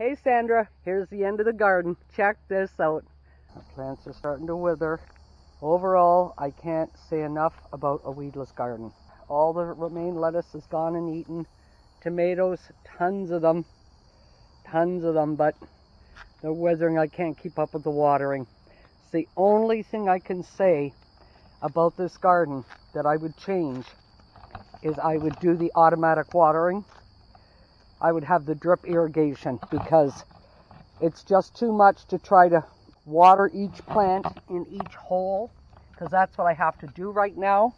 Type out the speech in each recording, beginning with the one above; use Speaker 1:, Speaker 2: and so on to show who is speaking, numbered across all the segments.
Speaker 1: Hey Sandra, here's the end of the garden. Check this out. The plants are starting to wither. Overall, I can't say enough about a weedless garden. All the romaine lettuce is gone and eaten. Tomatoes, tons of them, but they're withering. I can't keep up with the watering. It's the only thing I can say about this garden that I would change is I would do the automatic watering. I would have the drip irrigation because it's just too much to try to water each plant in each hole, because that's what I have to do right now.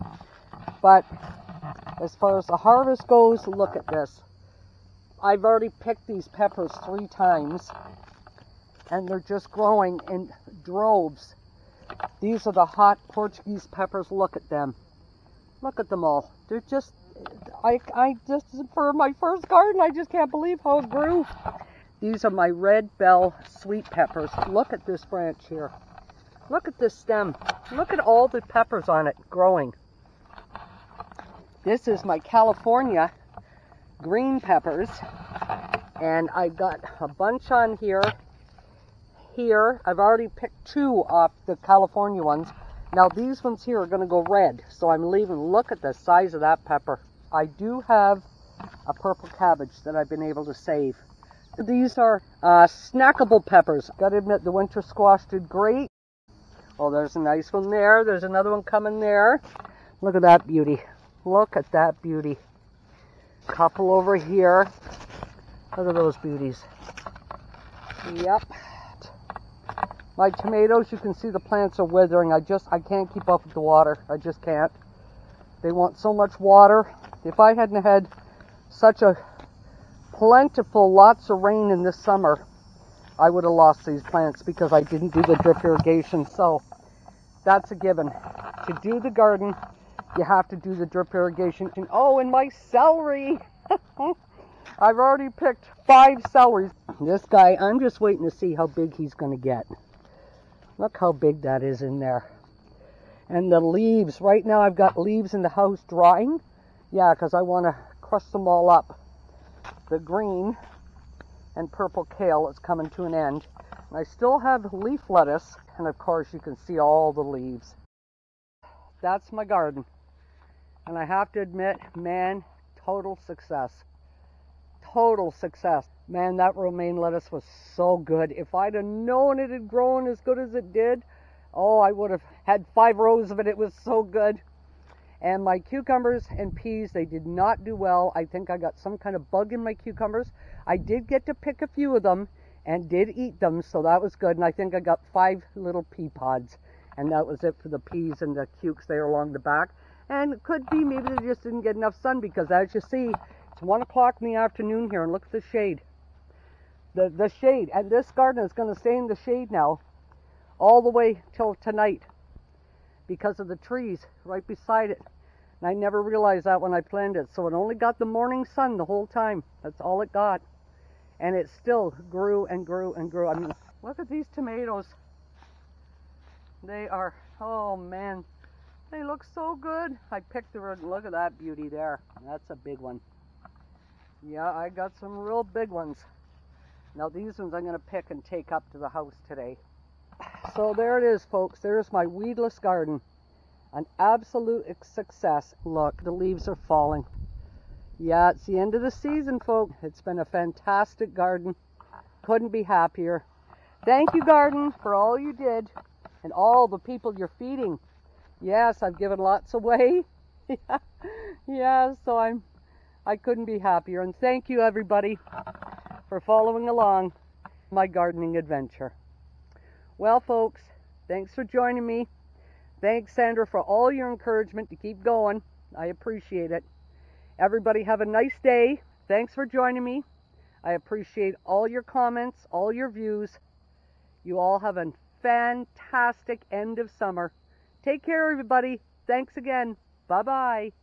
Speaker 1: But as far as the harvest goes, look at this. I've already picked these peppers 3 times and they're just growing in droves. These are the hot Portuguese peppers. Look at them. Look at them all. They're just, I just, for my first garden, I just can't believe how it grew. These are my red bell sweet peppers. Look at this branch here. Look at this stem. Look at all the peppers on it growing. This is my California green peppers. And I got a bunch on here. Here, I've already picked 2 off the California ones. Now these ones here are going to go red, so I'm leaving. Look at the size of that pepper. I do have a purple cabbage that I've been able to save. These are snackable peppers. Gotta admit, the winter squash did great. Oh, there's a nice one there. There's another one coming there. Look at that beauty. Look at that beauty. Couple over here. Look at those beauties. Yep. My tomatoes, you can see the plants are withering. I can't keep up with the water. I just can't. They want so much water. If I hadn't had such a plentiful, lots of rain in this summer, I would have lost these plants because I didn't do the drip irrigation. So that's a given. To do the garden, you have to do the drip irrigation. And oh, and my celery. I've already picked 5 celeries. This guy, I'm just waiting to see how big he's going to get. Look how big that is in there. And the leaves, right now I've got leaves in the house drying. Yeah, because I want to crush them all up. The green and purple kale is coming to an end. And I still have leaf lettuce, and of course you can see all the leaves. That's my garden. And I have to admit, man, total success. Total success. Man, that romaine lettuce was so good. If I'd have known it had grown as good as it did, oh, I would have had 5 rows of it. It was so good. And my cucumbers and peas, they did not do well. I think I got some kind of bug in my cucumbers. I did get to pick a few of them and did eat them, so that was good. And I think I got 5 little pea pods. And that was it for the peas and the cukes there along the back. And it could be maybe they just didn't get enough sun, because as you see, it's 1 o'clock in the afternoon here, and look at the shade. The shade, and this garden is going to stay in the shade now all the way till tonight because of the trees right beside it. And I never realized that when I planted it. So it only got the morning sun the whole time. That's all it got. And it still grew and grew and grew. I mean, look at these tomatoes. They are, oh man, they look so good. I picked the, look at that beauty there. That's a big one. Yeah, I got some real big ones. Now these ones I'm going to pick and take up to the house today. So there it is, folks. There's my weedless garden. An absolute success. Look, the leaves are falling. Yeah, it's the end of the season, folks. It's been a fantastic garden. Couldn't be happier. Thank you, garden, for all you did and all the people you're feeding. Yes, I've given lots away. Yeah, so I couldn't be happier. And thank you, everybody, for following along my gardening adventure. Well, folks, thanks for joining me. Thanks, Sandra, for all your encouragement to keep going. I appreciate it. Everybody have a nice day. Thanks for joining me. I appreciate all your comments, all your views. You all have a fantastic end of summer. Take care, everybody. Thanks again. Bye-bye.